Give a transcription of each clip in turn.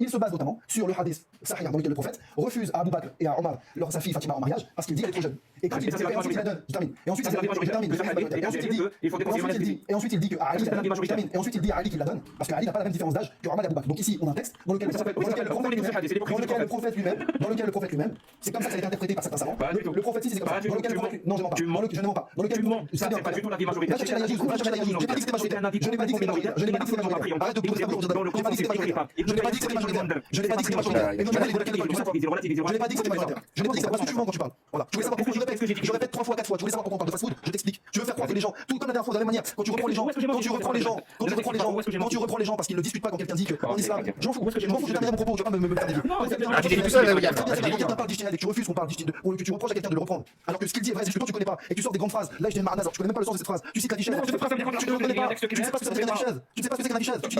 il se base notamment sur le hadith Sahih dans lequel le prophète refuse à Abu Bakr et à Omar sa fille Fatima en mariage parce qu'il dit qu'elle est trop jeune. Et quand ensuite il la donne, je termine. Et ensuite il dit que à Ali, et ensuite il dit à Ali qu'il la donne parce qu'Ali n'a pas la même différence d'âge que Omar et Abu Bakr. Donc ici on a un texte dans lequel le prophète lui-même, c'est comme ça que ça a été interprété par certains savants. Le prophète ici c'est comme ça. Dans lequel le prophète, non je mens pas. Je ne mens pas. Dans lequel c'est pas du tout l'avis majoritaire. Je n'ai pas dit que c'était majoritaire. Je n'ai pas dit que c'était majoritaire. Je n'ai pas dit que c'était majoritaire. Arrête de poser ta bouche. Je n'ai pas dit que c'était majoritaire. Je n'ai pas dit que c'était majoritaire. Je n'ai pas dit que c'était majoritaire. Et je n'ai pas dit que c'était majoritaire. Je n'ai pas dit que c'était majoritaire. Je n'ai pas dit que c'était majoritaire. Tu mens quand tu parles. Voilà. Tu voulais savoir pourquoi je répète 3 fois, 4 fois. Tu voulais savoir pourquoi on parle de fast-food. Je t'explique. Tu veux faire croire que les gens, tout comme la dernière fois de la même manière, quand tu reprends les gens parce qu'ils ne discutent pas quand quelqu'un dit qu'en islam, j'en fous, je termine mon propos, je vais pas me faire des tu refuses qu'on parle que tu reproches à quelqu'un de le reprendre. Alors que ce qu'il dit est vrai, c'est que toi tu connais pas et que tu sors des grandes phrases. Là je dis Marnaz, tu connais même pas le sens de cette phrase. Tu cites la Dichaise, tu ne connais pas, tu sais pas ce que c'est que la Dichaise. Tu sais pas ce que c'est que la Dichaise. Tu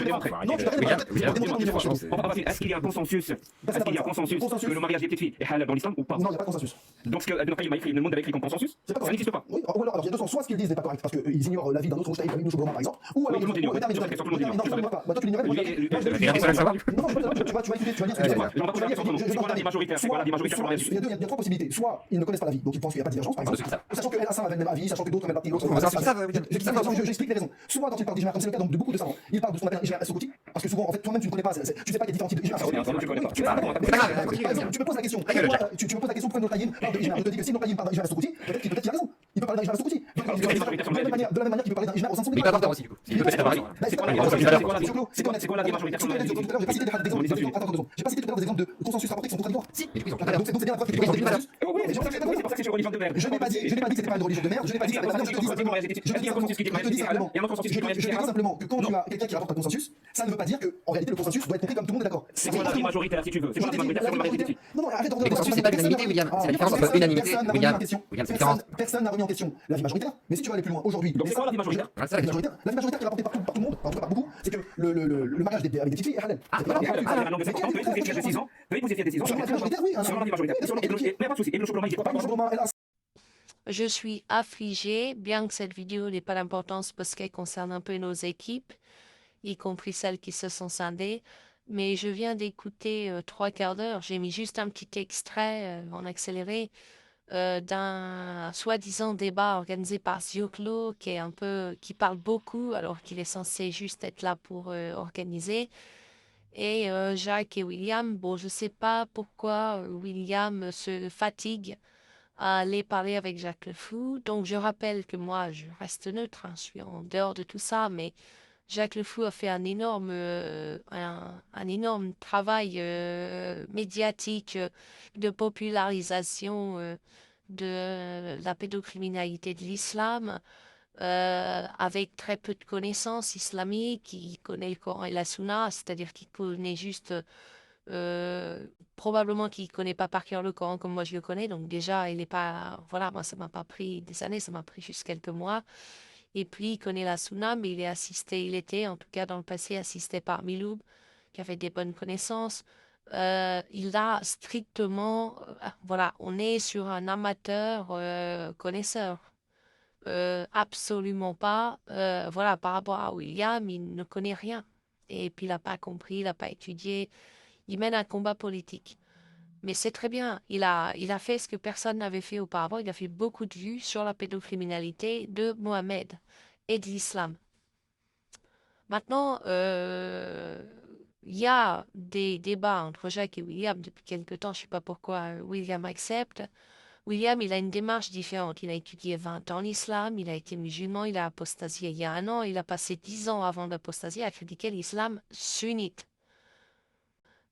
dis non, tu est-ce qu'il y a un consensus que le mariage des petites filles est halal dans l'islam ou pas? Non, il n'y a pas de consensus. Donc ce que Ibn Qayyim a écrit, le monde a écrit comme consensus, ça n'existe pas. Oui, alors il y a deux sens, soit ce qu'ils disent n'est pas correct parce qu'ils ignorent l'avis d'un autre Moustaïd comme Ibn Shoubrama par exemple, ou alors toi tu l'ignorais. Non, tu vas étudier, tu vas lire. Il y a 3 possibilités. Soit ils ne connaissent pas l'avis, donc ils pensent qu'il n'y a pas de divergence, par exemple, sachant que El Hassan avait le même avis, sachant que d'autres avaient l'autre. J'explique les raisons. Soit quand ils parlent d'Ijma, comme c'est le cas de beaucoup de savants, ils parlent de ce qu'on appelle Ijma as-Sukuti, parce que souvent, en fait, toi-même tu ne connais pas, tu sais pas qu'il y a différents types d'Ijma. Tu me poses la question, pourquoi Ibn Qayyim parle d'Ijma? Je te dis que si Ibn Qayyim parle d'Ijma as-Sukuti, peut-être qu'il a raison. Il peut parler d'un Ijma as-Sukuti. De la même manière qu'il peut parler d'un Ijma au sein de son Mais il peut avoir tort aussi, du coup. Il peut peut-être avoir raison. C'est quoi la majorité? J'ai pas cité tout à l'heure des exemples de consensus rapportés qui sont contradictoires. Si. Donc c'est bien la preuve que tu penses c'est pour ça que c'est religion de merde. Je n'ai pas dit que c'était pas une religion de merde. Je n'ai pas dit que c'était pas. Je te dis simplement que quand tu as quelqu'un qui rapporte un consensus, ça ne veut pas dire que en réalité le consensus doit être compris comme tout le monde est d'accord. C'est quoi l'avis majoritaire si tu veux? C'est quoi la majorité sur le mariage des petites filles? Non, arrête de Le consensus, c'est pas l'unanimité, William. C'est la différence entre unanimité. William, c'est différent. Personne n'a remis en question l'avis majoritaire. Mais si tu veux aller plus loin aujourd'hui, donc c'est quoi l'avis majoritaire? L'avis majoritaire qui est rapporté par tout le monde, en tout cas par beaucoup, c'est que le mariage avec des petites filles est halal. Je suis affligée, bien que cette vidéo n'ait pas d'importance parce qu'elle concerne un peu nos équipes, y compris celles qui se sont scindées. Mais je viens d'écouter 3 quarts d'heure. J'ai mis juste un petit extrait en accéléré d'un soi-disant débat organisé par Zioclo qui parle beaucoup alors qu'il est censé juste être là pour organiser. Et Jacques et William, bon, je sais pas pourquoi William se fatigue à aller parler avec Jacques Le Fou. Donc je rappelle que moi, je reste neutre, je suis en dehors de tout ça, mais Jacques Le Fou a fait un énorme travail médiatique de popularisation de la pédocriminalité de l'islam, avec très peu de connaissances islamiques. Il connaît le Coran et la Sunna, c'est-à-dire qu'il connaît juste, probablement qu'il ne connaît pas par cœur le Coran comme moi je le connais, donc déjà il n'est pas, voilà, moi ça m'a pas pris des années, ça m'a pris juste quelques mois. Et puis il connaît la Sunna, mais il était en tout cas dans le passé assisté par Miloub, qui avait des bonnes connaissances. Il a strictement, voilà, on est sur un amateur connaisseur. Absolument pas. Voilà, par rapport à William, il ne connaît rien. Et puis il n'a pas compris, il n'a pas étudié. Il mène un combat politique. Mais c'est très bien. Il a fait ce que personne n'avait fait auparavant. Il a fait beaucoup de vues sur la pédocriminalité de Mohamed et de l'islam. Maintenant, il y a des débats entre Jacques et William depuis quelque temps. Je ne sais pas pourquoi William accepte. William, il a une démarche différente. Il a étudié 20 ans l'islam, il a été musulman, il a apostasié il y a 1 an, il a passé 10 ans avant d'apostasier à critiquer l'islam sunnite.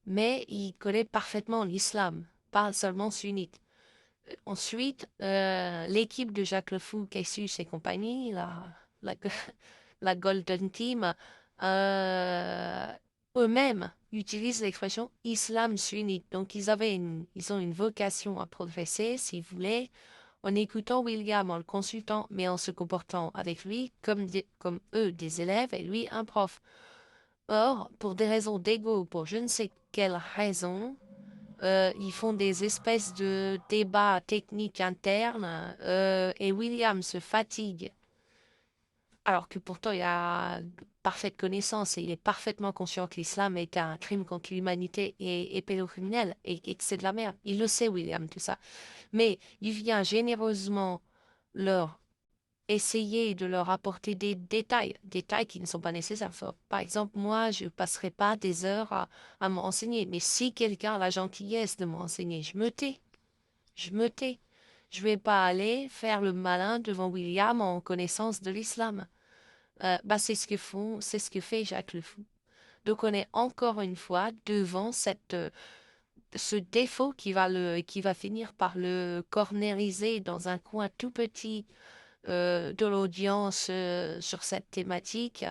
Mais il connaît parfaitement l'islam, pas seulement sunnite. Ensuite, l'équipe de Jacques Le Fou, Cassius et compagnie, la Golden Team, eux-mêmes utilisent l'expression islam sunnite. Donc, ils ont une vocation à progresser, s'ils voulaient, en écoutant William, en le consultant, mais en se comportant avec lui comme eux, des élèves, et lui, un prof. Or, pour des raisons d'ego, pour je ne sais quelle raison, ils font des espèces de débats techniques internes, et William se fatigue alors que pourtant il a parfaite connaissance et il est parfaitement conscient que l'islam est un crime contre l'humanité et pédocriminel et que c'est de la merde. Il le sait, William, tout ça. Mais il vient généreusement leur essayer de leur apporter des détails qui ne sont pas nécessaires. Par exemple, moi, je ne passerai pas des heures à m'enseigner, mais si quelqu'un a la gentillesse de m'enseigner, je me tais. Je me tais. Je vais pas aller faire le malin devant William en connaissance de l'islam. C'est c'est ce que fait Jacques le Fou. Donc on est encore une fois devant ce défaut qui va finir par le cornériser dans un coin tout petit de l'audience sur cette thématique,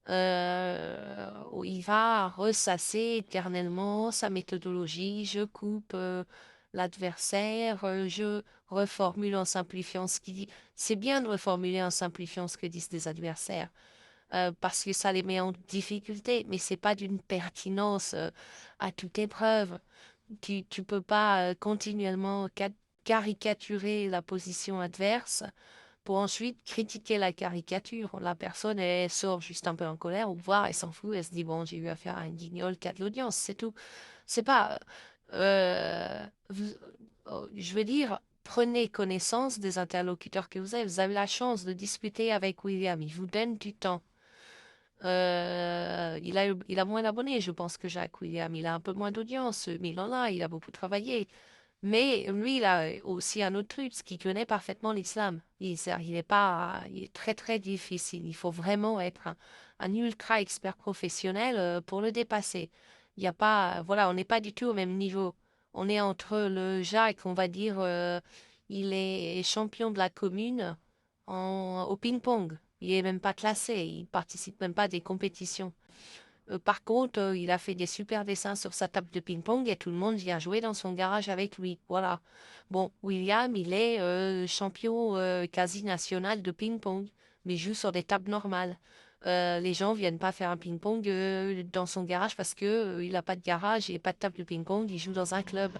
où il va ressasser éternellement sa méthodologie. Je coupe l'adversaire, je reformule en simplifiant ce qu'il dit. C'est bien de reformuler en simplifiant ce que disent des adversaires. Parce que ça les met en difficulté, mais c'est pas d'une pertinence à toute épreuve. Tu peux pas continuellement caricaturer la position adverse pour ensuite critiquer la caricature. La personne, elle sort juste un peu en colère ou voir, elle s'en fout, elle se dit, bon, j'ai eu affaire à un guignol qui a de l'audience, c'est tout. C'est pas... je veux dire, prenez connaissance des interlocuteurs que vous avez. Vous avez la chance de discuter avec William, il vous donne du temps. Il a moins d'abonnés, je pense, que Jacques William. Il a un peu moins d'audience, mais il en a, il a beaucoup travaillé. Mais lui, il a aussi un autre truc, c'est qu'il connaît parfaitement l'islam. Il est très très difficile. Il faut vraiment être un ultra expert professionnel pour le dépasser. Il y a pas, voilà, on n'est pas du tout au même niveau. On est entre le Jacques, on va dire, il est champion de la commune au ping-pong. Il est même pas classé, il participe même pas à des compétitions. Par contre, il a fait des super dessins sur sa table de ping-pong et tout le monde vient jouer dans son garage avec lui. Voilà. Bon, William, il est champion quasi national de ping-pong, mais il joue sur des tables normales. Les gens viennent pas faire un ping-pong dans son garage parce que il a pas de garage et pas de table de ping-pong. Il joue dans un club.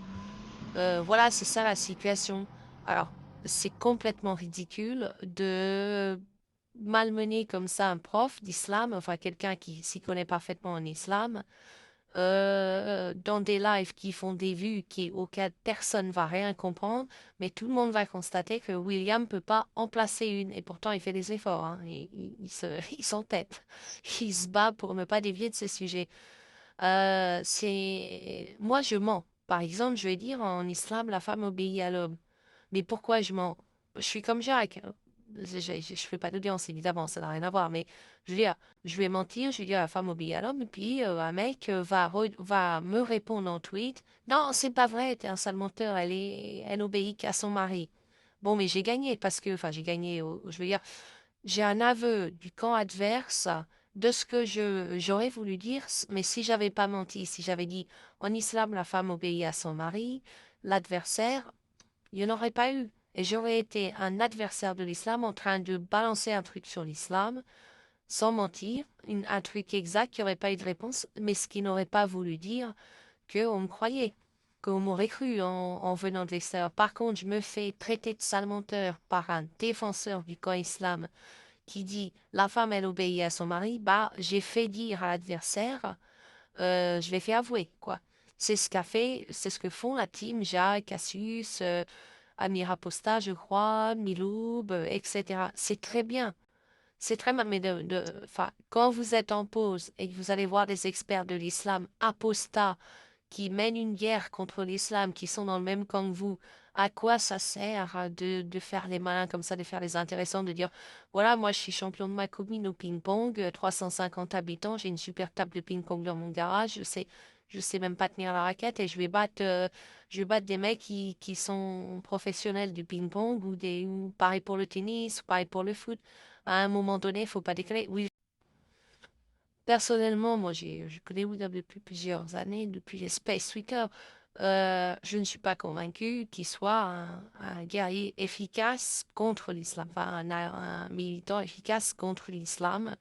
Voilà, c'est ça la situation. Alors, c'est complètement ridicule de malmener comme ça un prof d'islam, enfin quelqu'un qui s'y connaît parfaitement en islam, dans des lives qui font des vues auxquelles personne va rien comprendre, mais tout le monde va constater que William peut pas en placer une, et pourtant il fait des efforts, hein, il s'entête, il se bat pour ne pas dévier de ce sujet. Moi je mens. Par exemple, je vais dire en islam, la femme obéit à l'homme. Mais pourquoi je mens? Je suis comme Jacques. Je fais pas d'audience, évidemment, ça n'a rien à voir. Mais je veux dire, je vais mentir, je vais dire la femme obéit à l'homme, et puis un mec va me répondre en tweet. Non, c'est pas vrai, t'es un sale menteur, elle obéit qu'à son mari. Bon, mais j'ai gagné parce que, enfin, j'ai gagné, je veux dire, j'ai un aveu du camp adverse de ce que j'aurais voulu dire, mais si j'avais pas menti, si j'avais dit en islam, la femme obéit à son mari, l'adversaire, il n'y en aurait pas eu. Et j'aurais été un adversaire de l'islam en train de balancer un truc sur l'islam, sans mentir, un truc exact qui n'aurait pas eu de réponse, mais ce qui n'aurait pas voulu dire qu'on me croyait, qu'on m'aurait cru en venant de l'extérieur. Par contre, je me fais traiter de sale menteur par un défenseur du camp islam qui dit la femme, elle obéit à son mari, bah, j'ai fait dire à l'adversaire, je l'ai fait avouer, quoi. C'est ce que font la team Jacques, Cassius, Amira Posta, je crois, Miloub, etc. C'est très bien. C'est très bien, mais quand vous êtes en pause et que vous allez voir des experts de l'islam apostats qui mènent une guerre contre l'islam, qui sont dans le même camp que vous, à quoi ça sert de faire les malins comme ça, de faire les intéressants, de dire, voilà, moi je suis champion de ma commune au ping-pong, 350 habitants, j'ai une super table de ping-pong dans mon garage, je sais même pas tenir la raquette et je vais battre des mecs qui sont professionnels du ping-pong ou pareil pour le tennis, ou pareil pour le foot. À un moment donné, il faut pas déconner. Oui, personnellement, moi, je connais William depuis plusieurs années, depuis les Space Weekers. Je ne suis pas convaincue qu'il soit un guerrier efficace contre l'islam, enfin un militant efficace contre l'islam.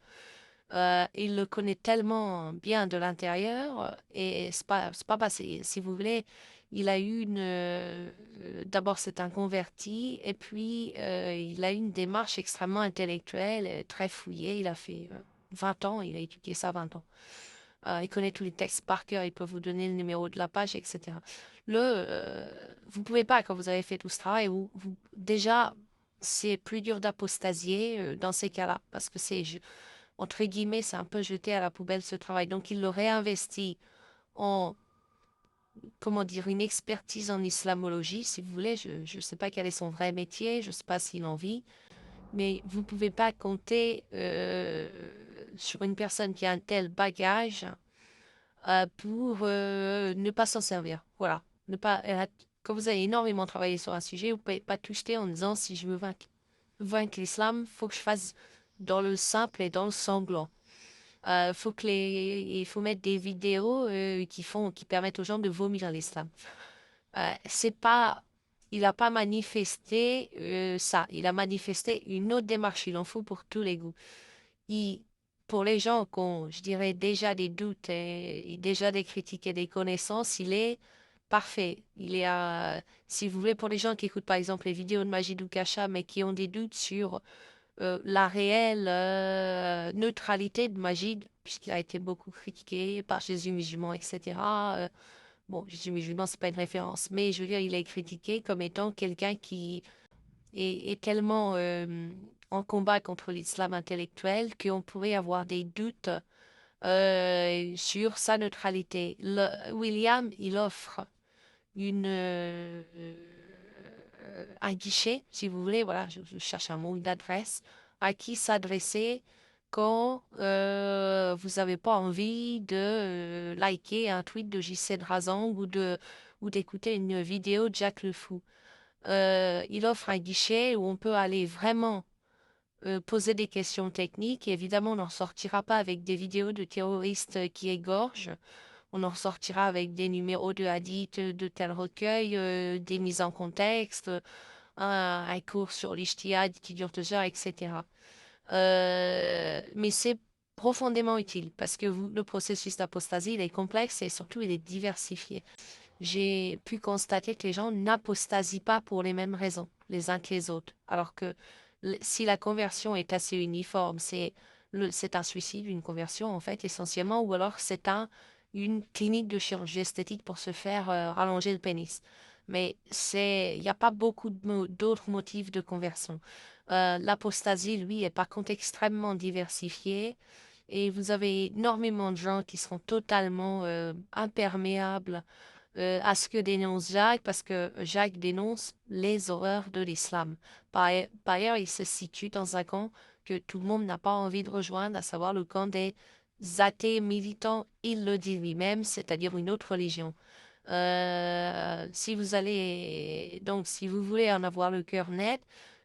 Il le connaît tellement bien de l'intérieur et c'est pas passé. Si vous voulez, il a eu d'abord c'est un converti, et puis il a eu une démarche extrêmement intellectuelle, très fouillée. Il a fait 20 ans, il a étudié ça 20 ans. Il connaît tous les textes par cœur, il peut vous donner le numéro de la page, etc. Vous pouvez pas, quand vous avez fait tout ce travail, déjà, c'est plus dur d'apostasier dans ces cas-là, parce que entre guillemets, c'est un peu jeté à la poubelle ce travail. Donc, il le réinvestit en, comment dire, une expertise en islamologie, si vous voulez. Je ne sais pas quel est son vrai métier, je ne sais pas s'il en vit, mais vous ne pouvez pas compter sur une personne qui a un tel bagage pour ne pas s'en servir. Voilà. Quand vous avez énormément travaillé sur un sujet, vous ne pouvez pas tout jeter en disant si je veux vaincre l'islam, il faut que je fasse dans le simple et dans le sanglant. Il faut mettre des vidéos qui permettent aux gens de vomir l'islam. C'est pas, il n'a pas manifesté ça. Il a manifesté une autre démarche. Il en faut pour tous les goûts. Il, pour les gens qui ont, je dirais, déjà des doutes et déjà des critiques et des connaissances, il est parfait. Si vous voulez, pour les gens qui écoutent par exemple les vidéos de Majid Oukasha, mais qui ont des doutes sur la réelle neutralité de Majid, puisqu'il a été beaucoup critiqué par Jésus musulman, etc. Bon, Jésus musulman, c'est pas une référence, mais je veux dire, il est critiqué comme étant quelqu'un qui est tellement en combat contre l'islam intellectuel qu'on pourrait avoir des doutes sur sa neutralité. William, il offre un guichet, si vous voulez, voilà, je cherche un mot, une adresse, à qui s'adresser quand vous n'avez pas envie de liker un tweet de JC Drazang ou d'écouter une vidéo de Jack Le Fou. Il offre un guichet où on peut aller vraiment poser des questions techniques. Et évidemment, on n'en sortira pas avec des vidéos de terroristes qui égorgent. On en sortira avec des numéros de hadith de tel recueil, des mises en contexte, un cours sur l'Ijtihad qui dure 2 heures, etc. Mais c'est profondément utile parce que le processus d'apostasie, il est complexe et surtout, il est diversifié. J'ai pu constater que les gens n'apostasient pas pour les mêmes raisons, les uns que les autres. Alors que si la conversion est assez uniforme, c'est un suicide, une conversion en fait, essentiellement, ou alors une clinique de chirurgie esthétique pour se faire rallonger le pénis. Mais il n'y a pas beaucoup d'autres motifs de conversion. L'apostasie, lui, est par contre extrêmement diversifiée et vous avez énormément de gens qui seront totalement imperméables à ce que dénonce Jacques, parce que Jacques dénonce les horreurs de l'islam. Par ailleurs, il se situe dans un camp que tout le monde n'a pas envie de rejoindre, à savoir le camp des athées militants. Il le dit lui-même, c'est-à-dire une autre religion. Si vous voulez en avoir le cœur net,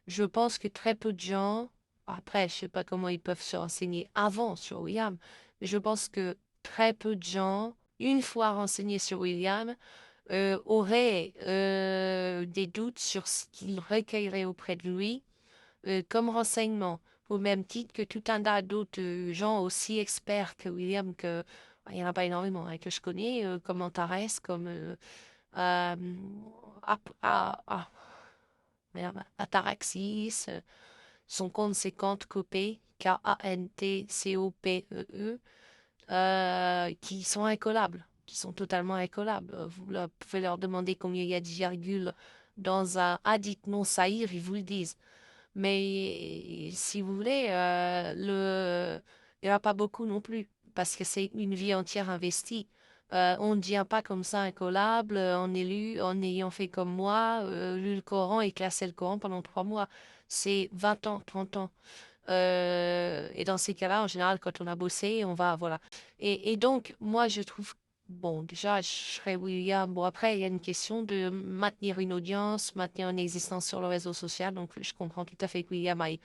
je pense que très peu de gens, après, je sais pas comment ils peuvent se renseigner avant sur William, mais je pense que très peu de gens, une fois renseignés sur William, auraient des doutes sur ce qu'il recueillerait auprès de lui comme renseignement, au même titre que tout un tas d'autres gens aussi experts que William, il n'y en a pas énormément, hein, que je connais, comme Antares, comme euh, Ap- ah, ah, merde, Ataraxis, son compte c'est Cantcopé, Kantcopee, qui sont incollables, qui sont totalement incollables. Pouvez leur demander combien il y a de virgules dans un hadith non saïr, ils vous le disent. Mais si vous voulez, il n'y en a pas beaucoup non plus, parce que c'est une vie entière investie. On ne devient pas comme ça incollable en ayant fait comme moi, lu le Coran et classé le Coran pendant 3 mois. C'est 20 ans, 30 ans. Et dans ces cas-là, en général, quand on a bossé, on va, voilà. Et donc, moi, je trouve, bon, déjà, je serais William. Bon, après, il y a une question de maintenir une audience, maintenir une existence sur le réseau social. Donc, je comprends tout à fait que William aille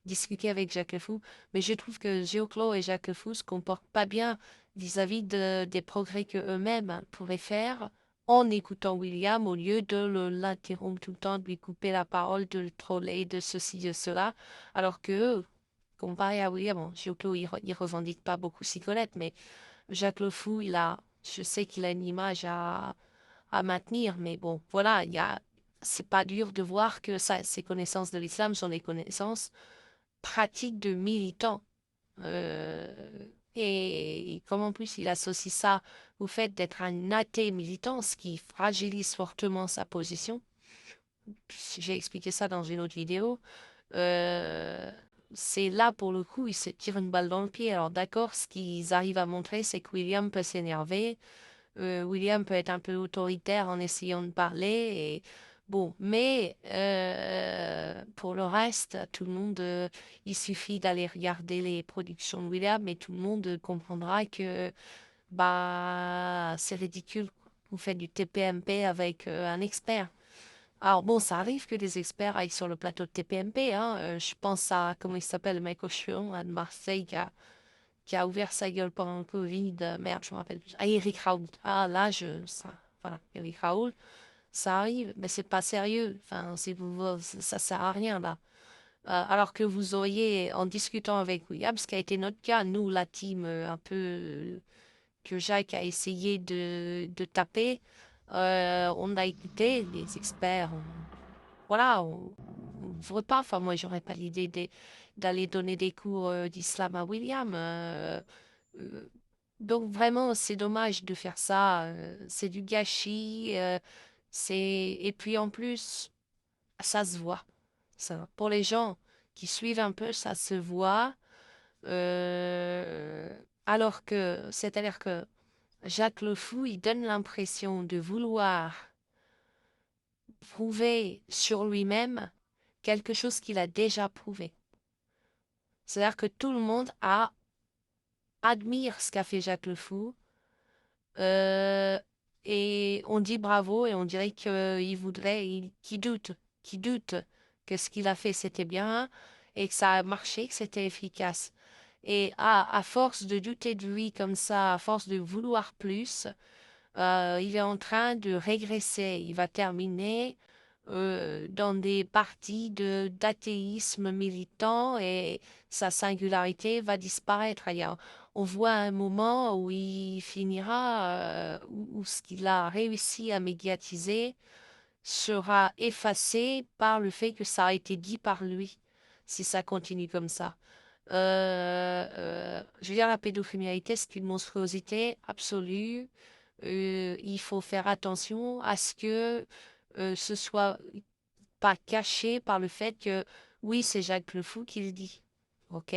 discuter avec Jacques Le Fou. Mais je trouve que Géoclo et Jacques Le Fou se comportent pas bien vis-à-vis des progrès que eux-mêmes pourraient faire en écoutant William au lieu de l'interrompre tout le temps, de lui couper la parole, de le troller, de ceci, de cela. Alors que, comparé à William, bon, Géoclo, il revendique pas beaucoup Colette, mais Jacques Le Fou, je sais qu'il a une image à maintenir. Mais bon, voilà, c'est pas dur de voir que ces connaissances de l'islam sont des connaissances pratiques de militants. Euh, et comme en plus il associe ça au fait d'être un athée militant, ce qui fragilise fortement sa position. J'ai expliqué ça dans une autre vidéo. Euh, c'est là pour le coup, il se tire une balle dans le pied. Alors d'accord, ce qu'ils arrivent à montrer, c'est que William peut s'énerver, William peut être un peu autoritaire en essayant de parler. Et bon, mais pour le reste, tout le monde, il suffit d'aller regarder les productions de William et tout le monde comprendra que bah c'est ridicule. Vous faites du TPMP avec un expert. Alors bon, ça arrive que des experts aillent sur le plateau de TPMP, hein. Je pense à, comment il s'appelle, le mec au cheveux, à de Marseille, qui a ouvert sa gueule pendant le Covid. Merde, je me rappelle plus. Ah, Eric Raoult. Ah, là, voilà, Eric Raoult, ça arrive, mais c'est pas sérieux. Enfin, ça sert à rien, là. Alors que vous auriez, en discutant avec William, ce qui a été notre cas, nous, la team, un peu, que Jacques a essayé de taper, on a écouté les experts. Voilà, on ne voudrait pas. Enfin, moi, j'aurais pas l'idée d'aller donner des cours d'islam à William. Euh, donc, vraiment, c'est dommage de faire ça. C'est du gâchis. Et puis, en plus, ça se voit. Ça, pour les gens qui suivent un peu, ça se voit. Euh, c'est-à-dire que Jacques Le Fou, il donne l'impression de vouloir prouver sur lui-même quelque chose qu'il a déjà prouvé. C'est-à-dire que tout le monde admire ce qu'a fait Jacques Le Fou, euh, et on dit bravo et on dirait qu'il doute que ce qu'il a fait c'était bien et que ça a marché, que c'était efficace. Et à force de douter de lui comme ça, à force de vouloir plus, il est en train de régresser. Il va terminer dans des parties d'athéisme militant et sa singularité va disparaître. On voit un moment où il finira, où ce qu'il a réussi à médiatiser sera effacé par le fait que ça a été dit par lui, si ça continue comme ça. Je veux dire, la pédocriminalité, c'est une monstruosité absolue. Il faut faire attention à ce que ce soit pas caché par le fait que oui, c'est Jacques Le Fou qui le dit. OK?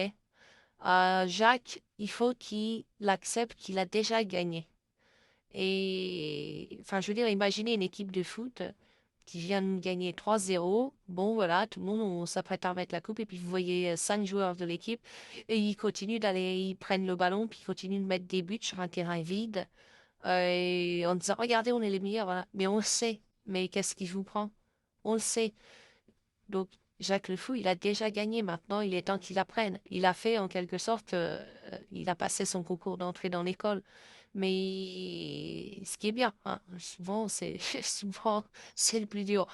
Jacques, il faut qu'il accepte qu'il a déjà gagné. Et enfin, je veux dire, imaginez une équipe de foot qui vient de gagner 3-0. Bon, voilà, tout le monde on s'apprête à remettre la coupe et puis vous voyez 5 joueurs de l'équipe et ils continuent d'aller, ils prennent le ballon puis ils continuent de mettre des buts sur un terrain vide. Et en disant, regardez, on est les meilleurs, voilà. Mais on le sait. Mais qu'est-ce qui vous prend? On le sait. Donc, Jacques Le Fou, il a déjà gagné. Maintenant, il est temps qu'il apprenne. Il a fait, en quelque sorte, il a passé son concours d'entrée dans l'école. Mais ce qui est bien, hein, souvent, souvent, c'est le plus dur.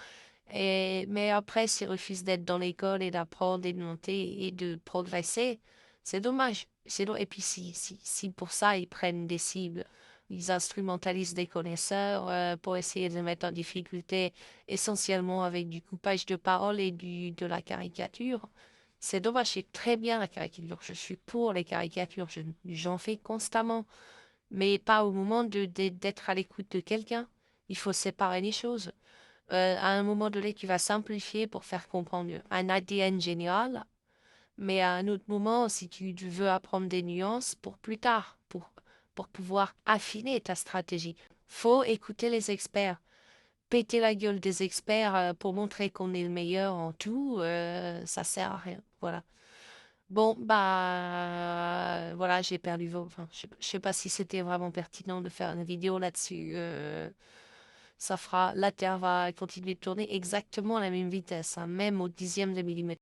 Mais après, s'il refuse d'être dans l'école et d'apprendre et de monter et de progresser, c'est dommage. Et puis, si pour ça, ils prennent des cibles, ils instrumentalisent des connaisseurs pour essayer de les mettre en difficulté, essentiellement avec du coupage de parole et de la caricature, c'est dommage. C'est très bien la caricature. Je suis pour les caricatures. J'en fais constamment. Mais pas au moment d'être à l'écoute de quelqu'un. Il faut séparer les choses. À un moment donné, tu vas simplifier pour faire comprendre un ADN général, mais à un autre moment, si tu veux apprendre des nuances pour plus tard, pour pouvoir affiner ta stratégie, faut écouter les experts. Péter la gueule des experts pour montrer qu'on est le meilleur en tout, ça sert à rien. Voilà. Bon, bah, voilà, j'ai perdu vos. Enfin, je sais pas si c'était vraiment pertinent de faire une vidéo là-dessus. La Terre va continuer de tourner exactement à la même vitesse, hein, même au dixième de millimètre.